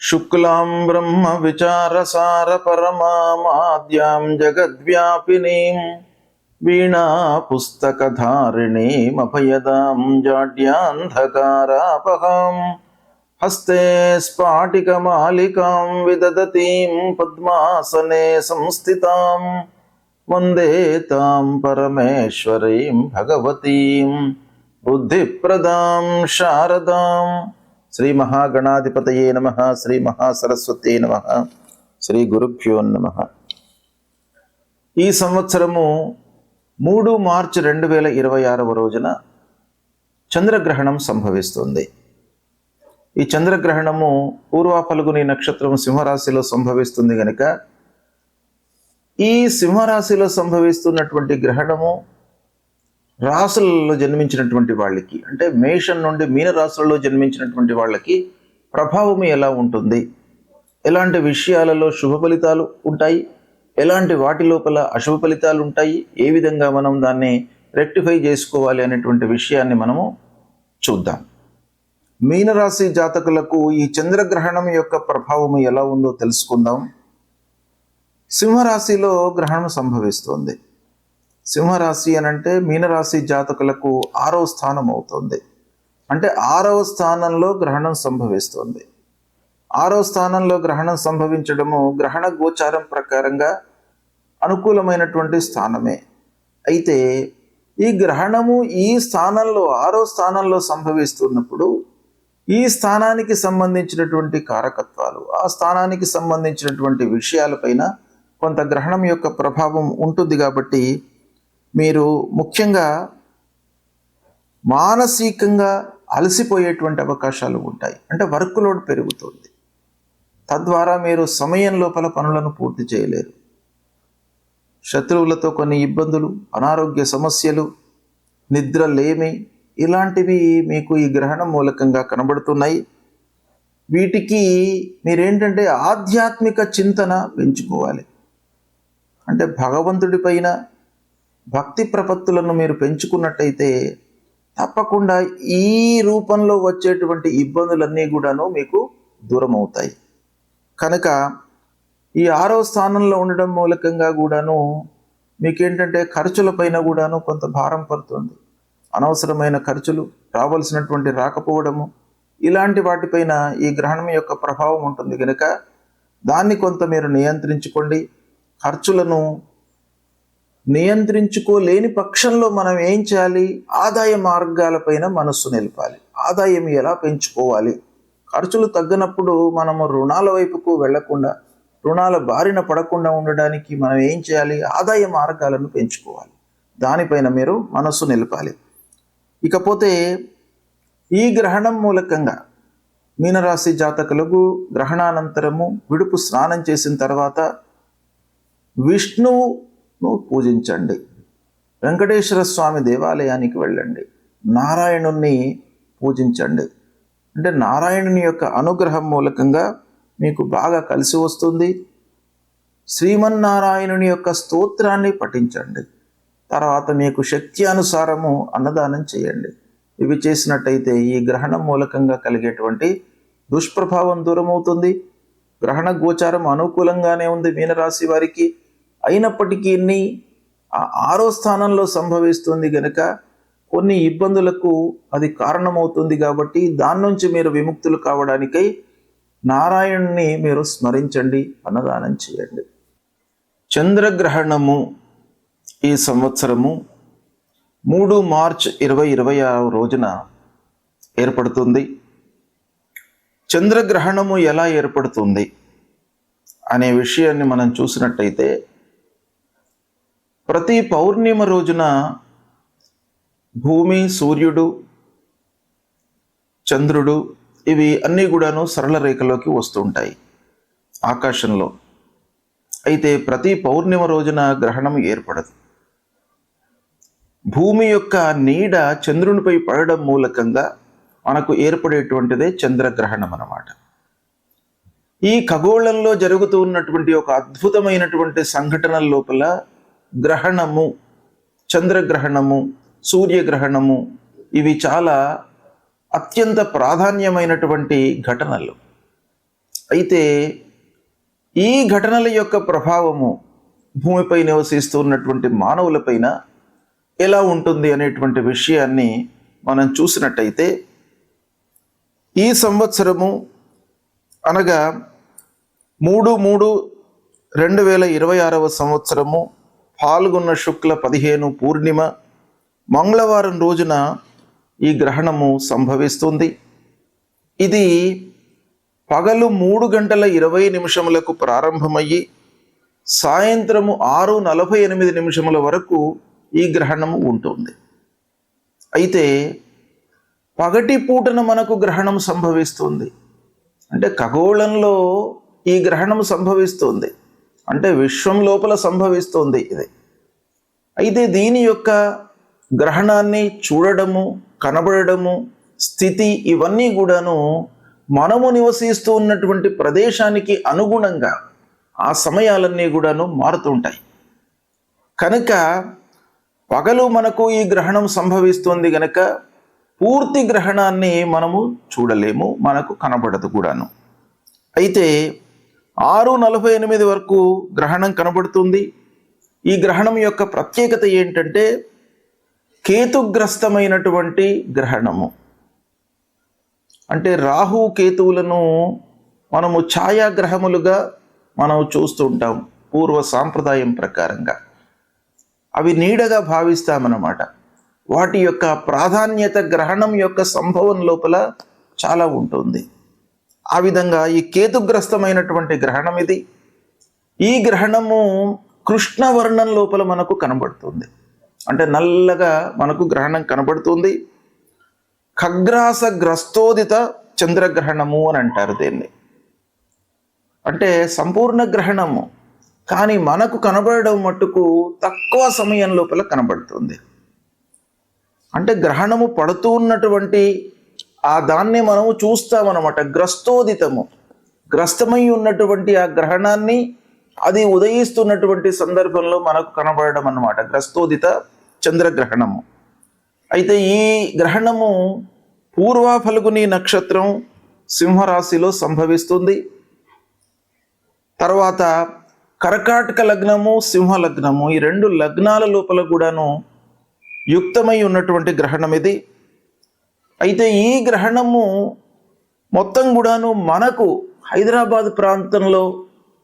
శుక్లాం బ్రహ్మ విచారసార పరమాద్యాం జగద్వ్యాపినీం వీణా పుస్తకధారిణీమభయదాం జాడ్యాంధకారాపహాం హస్తే స్ఫాటికమాలికాం విదదతీం పద్మాసనే సంస్థితాం వందే తాం పరమేశ్వరీం భగవతీం బుద్ధిప్రదాం శారదాం. శ్రీ మహాగణాధిపతయే నమః. శ్రీ మహాసరస్వతే నమః. శ్రీ గురుభ్యో నమః. ఈ సంవత్సరము 3 మార్చి 2026 రోజున చంద్రగ్రహణం సంభవిస్తుంది. ఈ చంద్రగ్రహణము పూర్వ ఫల్గుని నక్షత్రం సింహరాశిలో సంభవిస్తుంది కనుక ఈ సింహరాశిలో సంభవిస్తున్నటువంటి గ్రహణము రాశులలో జన్మించినటువంటి వాళ్ళకి, అంటే మేషం నుండి మీన రాశులలో జన్మించినటువంటి వాళ్ళకి ప్రభావం ఎలా ఉంటుంది, ఎలాంటి విషయాలలో శుభ ఫలితాలు ఉంటాయి, ఎలాంటి వాటి లోపల అశుభ ఫలితాలు ఉంటాయి, ఏ విధంగా మనం దాన్ని రెక్టిఫై చేసుకోవాలి అనేటువంటి విషయాన్ని మనము చూద్దాం. మీనరాశి జాతకులకు ఈ చంద్రగ్రహణం యొక్క ప్రభావం ఎలా ఉందో తెలుసుకుందాం. సింహరాశిలో గ్రహణం సంభవిస్తుంది. సింహరాశి అనంటే మీనరాశి జాతకులకు 6వ స్థానం అవుతుంది. అంటే 6వ స్థానంలో గ్రహణం సంభవిస్తుంది. 6వ స్థానంలో గ్రహణం సంభవించడము గ్రహణ గోచారం ప్రకారంగా అనుకూలమైనటువంటి స్థానమే. అయితే ఈ గ్రహణము ఈ స్థానంలో 6వ స్థానంలో సంభవిస్తున్నప్పుడు ఈ స్థానానికి సంబంధించినటువంటి కారకత్వాలు, ఆ స్థానానికి సంబంధించినటువంటి విషయాలపైన కొంత గ్రహణం యొక్క ప్రభావం ఉంటుంది. కాబట్టి మీరు ముఖ్యంగా మానసికంగా అలసిపోయేటువంటి అవకాశాలు ఉంటాయి. అంటే వర్క్ లోడ్ పెరుగుతుంది. తద్వారా మీరు సమయం లోపల పనులను పూర్తి చేయలేరు. శత్రువులతో కొన్ని ఇబ్బందులు, అనారోగ్య సమస్యలు, నిద్ర లేమి, ఇలాంటివి మీకు ఈ గ్రహణం మూలకంగా కనబడుతున్నాయి. వీటికి మీరేంటంటే ఆధ్యాత్మిక చింతన పెంచుకోవాలి. అంటే భగవంతుడి పైన భక్తి ప్రపత్తులను మీరు పెంచుకున్నట్టయితే తప్పకుండా ఈ రూపంలో వచ్చేటువంటి ఇబ్బందులన్నీ కూడాను మీకు దూరం అవుతాయి. కనుక ఈ 6వ స్థానంలో ఉండడం మూలకంగా కూడాను మీకేంటంటే ఖర్చుల పైన కూడాను కొంత భారం పడుతుంది. అనవసరమైన ఖర్చులు, రావాల్సినటువంటి రాకపోవడము, ఇలాంటి వాటిపైన ఈ గ్రహణం యొక్క ప్రభావం ఉంటుంది. కనుక దాన్ని కొంత మీరు నియంత్రించుకోండి. ఖర్చులను నియంత్రించుకోలేని పక్షంలో మనం ఏం చేయాలి? ఆదాయ మార్గాలపైన మనస్సు నిలపాలి. ఆదాయం ఎలా పెంచుకోవాలి? ఖర్చులు తగ్గినప్పుడు మనము రుణాల వైపుకు వెళ్లకుండా, రుణాల బారిన పడకుండా ఉండడానికి మనం ఏం చేయాలి? ఆదాయ మార్గాలను పెంచుకోవాలి. దానిపైన మీరు మనస్సు నిలపాలి. ఇకపోతే ఈ గ్రహణం మూలకంగా మీనరాశి జాతకులకు గ్రహణానంతరము విడుపు స్నానం చేసిన తర్వాత విష్ణువును పూజించండి. వెంకటేశ్వర స్వామి దేవాలయానికి వెళ్ళండి. నారాయణుణ్ణి పూజించండి. అంటే నారాయణుని యొక్క అనుగ్రహం మూలకంగా మీకు బాగా కలిసి వస్తుంది. శ్రీమన్నారాయణుని యొక్క స్తోత్రాన్ని పఠించండి. తర్వాత మీకు శక్తి అనుసారము అన్నదానం చేయండి. ఇవి చేసినట్టయితే ఈ గ్రహణం మూలకంగా కలిగేటువంటి దుష్ప్రభావం దూరమవుతుంది. గ్రహణ గోచారం అనుకూలంగానే ఉంది మీనరాశి వారికి. అయినప్పటికీ 6వ స్థానంలో సంభవిస్తుంది కనుక కొన్ని ఇబ్బందులకు అది కారణమవుతుంది. కాబట్టి దాని నుంచి మీరు విముక్తులు కావడానికై నారాయణుని మీరు స్మరించండి, అన్నదానం చేయండి. చంద్రగ్రహణము ఈ సంవత్సరము 3 మార్చి 2026 రోజున ఏర్పడుతుంది. చంద్రగ్రహణము ఎలా ఏర్పడుతుంది అనే విషయాన్ని మనం చూసినట్టయితే ప్రతి పౌర్ణిమ రోజున భూమి, సూర్యుడు, చంద్రుడు ఇవి అన్నీ కూడాను సరళ రేఖలోకి వస్తుంటాయి ఆకాశంలో. అయితే ప్రతి పౌర్ణిమ రోజున గ్రహణం ఏర్పడదు. భూమి యొక్క నీడ చంద్రునిపై పడడం మూలకంగా మనకు ఏర్పడేటువంటిదే చంద్రగ్రహణం అన్నమాట. ఈ ఖగోళంలో జరుగుతూ ఉన్నటువంటి ఒక అద్భుతమైనటువంటి సంఘటనల లోపల గ్రహణము, చంద్రగ్రహణము, సూర్యగ్రహణము ఇవి చాలా అత్యంత ప్రాధాన్యమైనటువంటి ఘటనలు. అయితే ఈ ఘటనల యొక్క ప్రభావము భూమిపై నివసిస్తున్నటువంటి మానవులపైన ఎలా ఉంటుంది అనేటువంటి విషయాన్ని మనం చూసినట్టయితే, ఈ సంవత్సరము అనగా 3/3/2026 సంవత్సరము పాల్గొన్న శుక్ల 15 పూర్ణిమ మంగళవారం రోజున ఈ గ్రహణము సంభవిస్తుంది. ఇది పగలు 3:20 ప్రారంభమయ్యి సాయంత్రము 6:48 వరకు ఈ గ్రహణము ఉంటుంది. అయితే పగటి పూటన మనకు గ్రహణం సంభవిస్తుంది. అంటే ఖగోళంలో ఈ గ్రహణం సంభవిస్తుంది, అంటే విశ్వం లోపల సంభవిస్తుంది ఇది. అయితే దీని యొక్క గ్రహణాన్ని చూడడము, కనబడము, స్థితి ఇవన్నీ కూడాను మనము నివసిస్తూ ఉన్నటువంటి ప్రదేశానికి అనుగుణంగా ఆ సమయాలన్నీ కూడాను మారుతుంటాయి. కనుక పగలు మనకు ఈ గ్రహణం సంభవిస్తుంది గనక పూర్తి గ్రహణాన్ని మనము చూడలేము, మనకు కనబడదు కూడాను. అయితే 6:48 వరకు గ్రహణం కనబడుతుంది. ఈ గ్రహణం యొక్క ప్రత్యేకత ఏంటంటే కేతుగ్రస్తమైనటువంటి గ్రహణము. అంటే రాహు కేతువులను మనము ఛాయాగ్రహములుగా మనం చూస్తూ ఉంటాం పూర్వ సాంప్రదాయం ప్రకారంగా. అవి నీడగా భావిస్తామన్నమాట. వాటి యొక్క ప్రాధాన్యత గ్రహణం యొక్క సంభవం లోపల చాలా ఉంటుంది. ఆ విధంగా ఈ కేతుగ్రస్తమైనటువంటి గ్రహణం ఇది. ఈ గ్రహణము కృష్ణవర్ణం లోపల మనకు కనబడుతుంది. అంటే నల్లగా మనకు గ్రహణం కనబడుతుంది. ఖగ్రాస గ్రస్తోదిత చంద్రగ్రహణము అని అంటారు దీన్ని. అంటే సంపూర్ణ గ్రహణము, కానీ మనకు కనబడడం మట్టుకు తక్కువ సమయం లోపల కనబడుతుంది. అంటే గ్రహణము పడుతూ ఉన్నటువంటి ఆ దాన్ని మనము చూస్తామన్నమాట. గ్రస్తోదితము, గ్రస్తమై ఉన్నటువంటి ఆ గ్రహణాన్ని అది ఉదయిస్తున్నటువంటి సందర్భంలో మనకు కనబడడం అన్నమాట, గ్రస్తోదిత చంద్రగ్రహణము. అయితే ఈ గ్రహణము పూర్వ ఫల్గుని నక్షత్రం సింహరాశిలో సంభవిస్తుంది. తర్వాత కర్కాటక లగ్నము, సింహ లగ్నము, ఈ 2 లగ్నాల లోపల కూడాను యుక్తమై ఉన్నటువంటి గ్రహణం ఇది. అయితే ఈ గ్రహణము మొత్తం కూడాను మనకు హైదరాబాద్ ప్రాంతంలో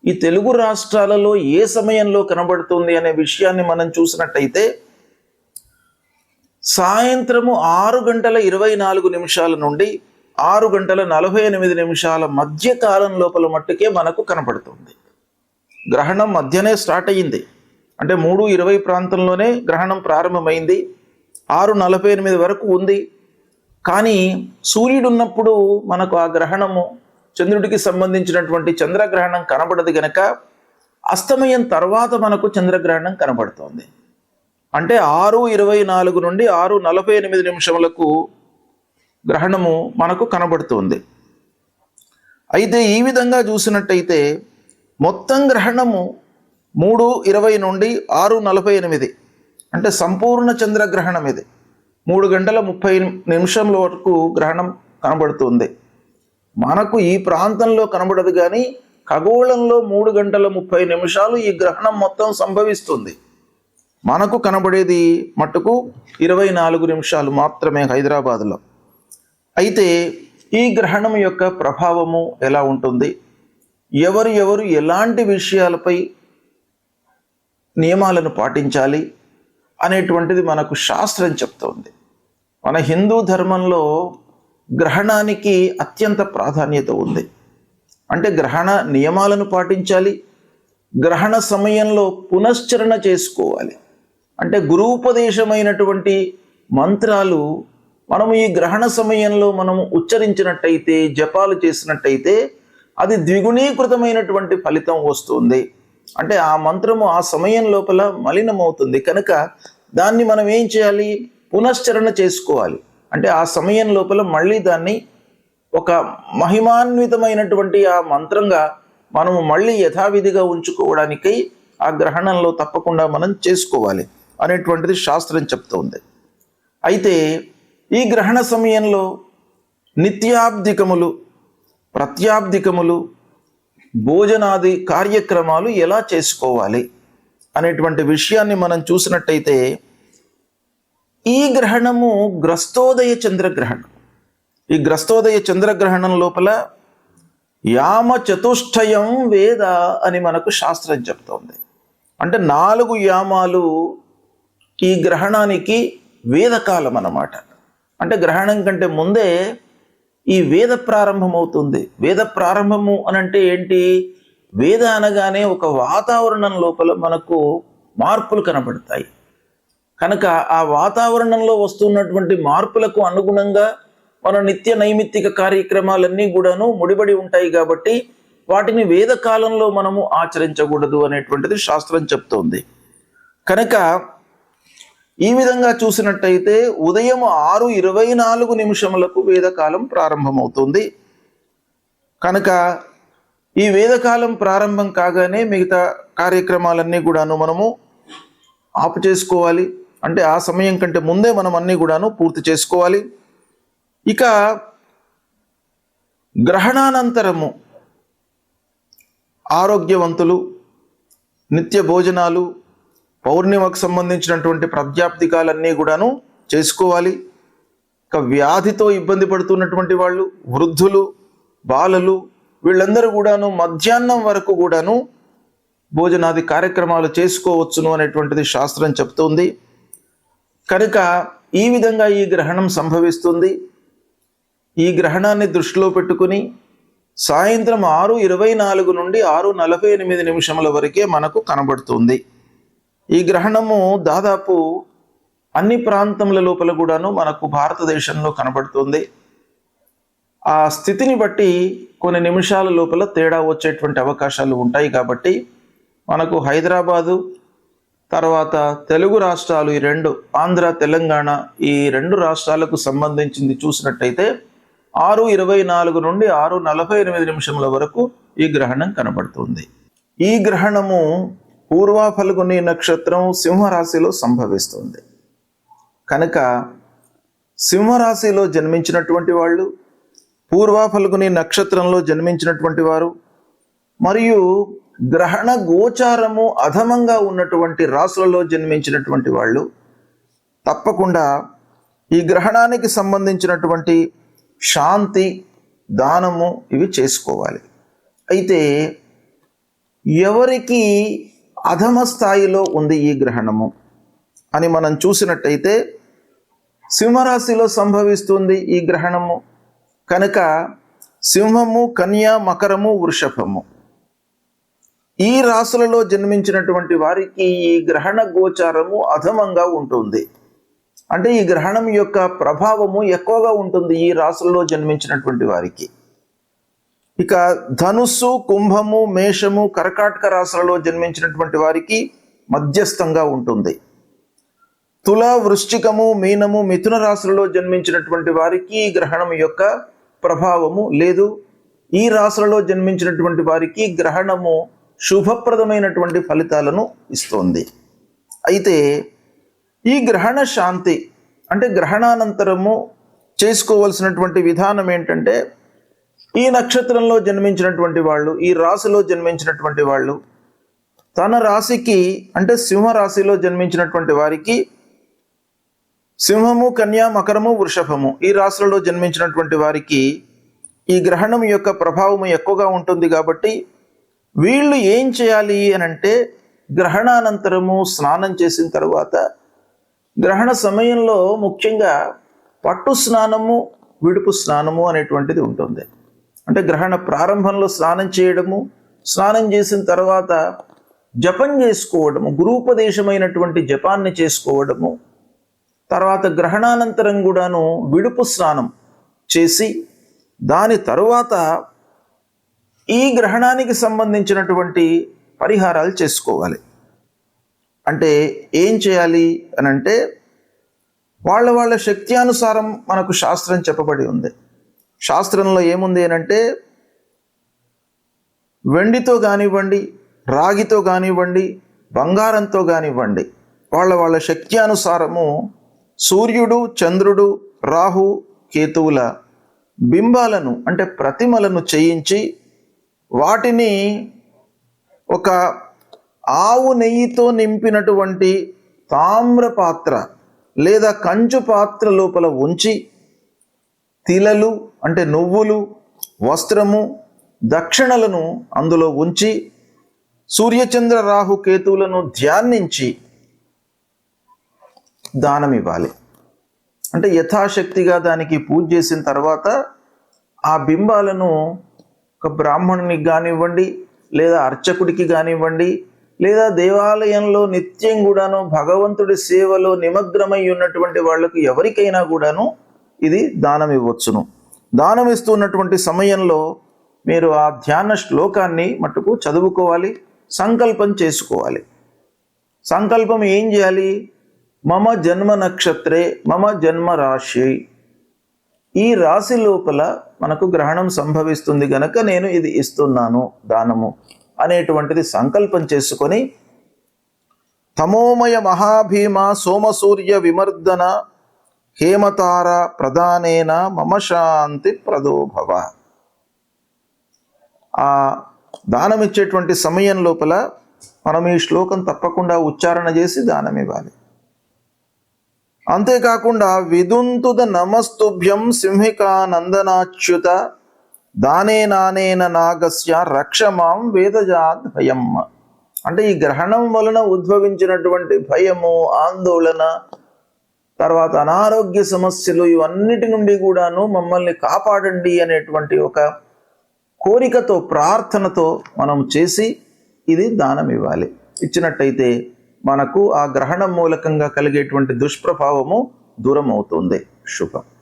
ఈ తెలుగు రాష్ట్రాలలో ఏ సమయంలో కనబడుతుంది అనే విషయాన్ని మనం చూసినట్టయితే సాయంత్రము 6:24 నుండి 6:48 మధ్య కాలం లోపల మట్టుకే మనకు కనబడుతుంది. గ్రహణం మధ్యనే స్టార్ట్ అయ్యింది. అంటే 3:20 ప్రాంతంలోనే గ్రహణం ప్రారంభమైంది, 6:48 వరకు ఉంది. కానీ సూర్యుడు ఉన్నప్పుడు మనకు ఆ గ్రహణము, చంద్రుడికి సంబంధించినటువంటి చంద్రగ్రహణం కనబడదు గనక అస్తమయం తర్వాత మనకు చంద్రగ్రహణం కనబడుతోంది. అంటే 6:24 నుండి 6:48 గ్రహణము మనకు కనబడుతుంది. అయితే ఈ విధంగా చూసినట్టయితే మొత్తం గ్రహణము 3:20 నుండి 6:48, అంటే సంపూర్ణ చంద్రగ్రహణం ఇది. 3:30 వరకు గ్రహణం కనబడుతుంది. మనకు ఈ ప్రాంతంలో కనబడదు, కానీ ఖగోళంలో 3:30 ఈ గ్రహణం మొత్తం సంభవిస్తుంది. మనకు కనబడేది మట్టుకు 24 నిమిషాలు మాత్రమే హైదరాబాద్లో. అయితే ఈ గ్రహణం యొక్క ప్రభావము ఎలా ఉంటుంది, ఎవరు ఎలాంటి విషయాలపై నియమాలను పాటించాలి అనేటువంటిది మనకు శాస్త్రం చెప్తోంది. మన హిందూ ధర్మంలో గ్రహణానికి అత్యంత ప్రాధాన్యత ఉంది. అంటే గ్రహణ నియమాలను పాటించాలి, గ్రహణ సమయంలో పునశ్చరణ చేసుకోవాలి. అంటే గురూపదేశమైనటువంటి మంత్రాలు మనము ఈ గ్రహణ సమయంలో మనము ఉచ్చరించినట్టయితే, జపాలు చేసినట్టయితే అది ద్విగుణీకృతమైనటువంటి ఫలితం వస్తుంది. అంటే ఆ మంత్రము ఆ సమయం లోపల మలినమవుతుంది కనుక దాన్ని మనం ఏం చేయాలి, పునశ్చరణ చేసుకోవాలి. అంటే ఆ సమయం లోపల మళ్ళీ దాన్ని ఒక మహిమాన్వితమైనటువంటి ఆ మంత్రంగా మనము మళ్ళీ యథావిధిగా ఉంచుకోవడానికై ఆ గ్రహణంలో తప్పకుండా మనం చేసుకోవాలి అనేటువంటిది శాస్త్రం చెప్తోంది. అయితే ఈ గ్రహణ సమయంలో నిత్యాబ్దికములు, ప్రత్యాబ్దికములు, భోజనాది కార్యక్రమాలు ఎలా చేసుకోవాలి అనేటువంటి విషయాన్ని మనం చూసినట్టయితే ఈ గ్రహణము గ్రస్తోదయ చంద్రగ్రహణం. ఈ గ్రస్తోదయ చంద్రగ్రహణం లోపల యామ చతుష్టయం వేద అని మనకు శాస్త్రం చెప్తోంది. అంటే 4 యామాలు ఈ గ్రహణానికి వేదకాలం అన్నమాట. అంటే గ్రహణం కంటే ముందే ఈ వేద ప్రారంభం అవుతుంది. వేద ప్రారంభము అనంటే ఏంటి? వేద అనగానే ఒక వాతావరణం లోపల మనకు మార్పులు కనబడతాయి. కనుక ఆ వాతావరణంలో వస్తున్నటువంటి మార్పులకు అనుగుణంగా మన నిత్య నైమిత్తిక కార్యక్రమాలన్నీ కూడాను ముడిపడి ఉంటాయి. కాబట్టి వాటిని వేదకాలంలో మనము ఆచరించకూడదు అనేటువంటిది శాస్త్రం చెప్తోంది. కనుక ఈ విధంగా చూసినట్టయితే ఉదయం 6:24 వేదకాలం ప్రారంభమవుతుంది. కనుక ఈ వేదకాలం ప్రారంభం కాగానే మిగతా కార్యక్రమాలన్నీ కూడాను మనము ఆపు చేసుకోవాలి. అంటే ఆ సమయం కంటే ముందే మనం అన్నీ కూడాను పూర్తి చేసుకోవాలి. ఇక గ్రహణానంతరము ఆరోగ్యవంతులు నిత్య భోజనాలు, పౌర్ణిమకు సంబంధించినటువంటి ప్రాప్తికాలన్నీ కూడాను చేసుకోవాలి. ఇక వ్యాధితో ఇబ్బంది పడుతున్నటువంటి వాళ్ళు, వృద్ధులు, బాలలు, వీళ్ళందరూ కూడాను మధ్యాహ్నం వరకు కూడాను భోజనాది కార్యక్రమాలు చేసుకోవచ్చును అనేటువంటిది శాస్త్రం చెప్తుంది. కనుక ఈ విధంగా ఈ గ్రహణం సంభవిస్తుంది. ఈ గ్రహణాన్ని దృష్టిలో పెట్టుకుని సాయంత్రం 6:24 నుండి 6:48 వరకే మనకు కనబడుతుంది. ఈ గ్రహణము దాదాపు అన్ని ప్రాంతముల లోపల కూడాను మనకు భారతదేశంలో కనబడుతుంది. ఆ స్థితిని బట్టి కొన్ని నిమిషాల లోపల తేడా వచ్చేటువంటి అవకాశాలు ఉంటాయి. కాబట్టి మనకు హైదరాబాదు తర్వాత తెలుగు రాష్ట్రాలు, ఈ 2 ఆంధ్ర తెలంగాణ, ఈ 2 రాష్ట్రాలకు సంబంధించింది చూసినట్టయితే 6:24 నుండి 6:48 వరకు ఈ గ్రహణం కనబడుతుంది. ఈ గ్రహణము పూర్వ ఫల్గుని నక్షత్రం సింహరాశిలో సంభవిస్తుంది. కనుక సింహరాశిలో జన్మించినటువంటి వాళ్ళు, పూర్వ ఫల్గుని నక్షత్రంలో జన్మించినటువంటి వారు, మరియు గ్రహణ గోచారము అధమంగా ఉన్నటువంటి రాశులలో జన్మించినటువంటి వాళ్ళు తప్పకుండా ఈ గ్రహణానికి సంబంధించినటువంటి శాంతి, దానము ఇవి చేసుకోవాలి. అయితే ఎవరికి అధమ స్థాయిలో ఉంది ఈ గ్రహణము అని మనం చూసినట్టయితే సింహరాశిలో సంభవిస్తుంది ఈ గ్రహణము. కనుక సింహము, కన్య, మకరము, వృషభము ఈ రాశులలో జన్మించినటువంటి వారికి ఈ గ్రహణ గోచారము అధమంగా ఉంటుంది. అంటే ఈ గ్రహణం యొక్క ప్రభావము ఎక్కువగా ఉంటుంది ఈ రాశులలో జన్మించినటువంటి వారికి. ఇక ధనుస్సు, కుంభము, మేషము, కర్కాటక రాశులలో జన్మించినటువంటి వారికి మధ్యస్థంగా ఉంటుంది. తుల, వృశ్చికము, మీనము, మిథున రాశులలో జన్మించినటువంటి వారికి ఈ గ్రహణం యొక్క ప్రభావము లేదు. ఈ రాశులలో జన్మించినటువంటి వారికి గ్రహణము శుభప్రదమైనటువంటి ఫలితాలను ఇస్తోంది. అయితే ఈ గ్రహణ శాంతి అంటే గ్రహణానంతరము చేసుకోవలసినటువంటి విధానం ఏంటంటే, ఈ నక్షత్రంలో జన్మించినటువంటి వాళ్ళు, ఈ రాశిలో జన్మించినటువంటి వాళ్ళు తన రాశికి అంటే సింహరాశిలో జన్మించినటువంటి వారికి సింహము, కన్య, మకరము, వృషభము ఈ రాశులలో జన్మించినటువంటి వారికి ఈ గ్రహణం యొక్క ప్రభావము ఎక్కువగా ఉంటుంది. కాబట్టి వీళ్ళు ఏం చేయాలి అని అంటే, గ్రహణానంతరము స్నానం చేసిన తర్వాత గ్రహణ సమయంలో ముఖ్యంగా పట్టు స్నానము, విడుపు స్నానము అనేటువంటిది ఉంటుంది. అంటే గ్రహణ ప్రారంభంలో స్నానం చేయడము, స్నానం చేసిన తర్వాత జపం చేసుకోవడము, గురూపదేశమైనటువంటి జపాన్ని చేసుకోవడము, తర్వాత గ్రహణానంతరం కూడాను విడుపు స్నానం చేసి దాని తరువాత ఈ గ్రహణానికి సంబంధించినటువంటి పరిహారాలు చేసుకోవాలి. అంటే ఏం చేయాలి అని అంటే, వాళ్ళ శక్తి అనుసారం మనకు శాస్త్రం చెప్పబడి ఉంది. శాస్త్రంలో ఏముంది అని అంటే, వెండితో కానివ్వండి, రాగితో కానివ్వండి, బంగారంతో కానివ్వండి, వాళ్ళ శక్తి అనుసారము సూర్యుడు, చంద్రుడు, రాహు, కేతువుల బింబాలను అంటే ప్రతిమలను చేయించి వాటిని ఒక ఆవు నెయ్యితో నింపినటువంటి తామ్ర పాత్ర లేదా కంచు పాత్ర లోపల ఉంచి తిలలు అంటే నువ్వులు, వస్త్రము, దక్షిణలను అందులో ఉంచి సూర్యచంద్ర రాహు కేతువులను ధ్యానించి దానం ఇవ్వాలి. అంటే యథాశక్తిగా దానికి పూజ చేసిన తర్వాత ఆ బింబాలను ఒక బ్రాహ్మణునికి కానివ్వండి, లేదా అర్చకుడికి కానివ్వండి, లేదా దేవాలయంలో నిత్యం కూడాను భగవంతుడి సేవలో నిమగ్నమై ఉన్నటువంటి వాళ్ళకు ఎవరికైనా కూడాను ఇది దానం ఇవ్వచ్చును. దానం ఇస్తున్నటువంటి సమయంలో మీరు ఆ ధ్యాన శ్లోకాన్ని మట్టుకు చదువుకోవాలి, సంకల్పం చేసుకోవాలి. సంకల్పం ఏం చేయాలి? మమ జన్మ నక్షత్రే మమ జన్మ రాశి, ఈ రాశి లోపల మనకు గ్రహణం సంభవిస్తుంది గనక నేను ఇది ఇస్తున్నాను దానము అనేటువంటిది సంకల్పం చేసుకొని తమోమయ మహాభీమ సోమసూర్య విమర్దన హేమతార ప్రధానేన మమ శాంతి ప్రదోభవ. ఆ దానం ఇచ్చేటువంటి సమయం లోపల మనం ఈ శ్లోకం తప్పకుండా ఉచ్చారణ చేసి దానం ఇవ్వాలి. అంతేకాకుండా విదుంతుద నమస్తుభ్యం సింహికా నందనాచ్యుత దానే నానేన నాగస్య రక్షమాం వేదజాత్ భయం. అంటే ఈ గ్రహణం వలన ఉద్భవించినటువంటి భయము, ఆందోళన, తర్వాత అనారోగ్య సమస్యలు, ఇవన్నిటి నుండి కూడాను మమ్మల్ని కాపాడండి అనేటువంటి ఒక కోరికతో, ప్రార్థనతో మనం చేసి ఇది దానం ఇవ్వాలి. ఇచ్చినట్టయితే మనకు ఆ గ్రహణం మూలకంగా కలిగేటువంటి దుష్ప్రభావము దూరం అవుతుంది. శుభం.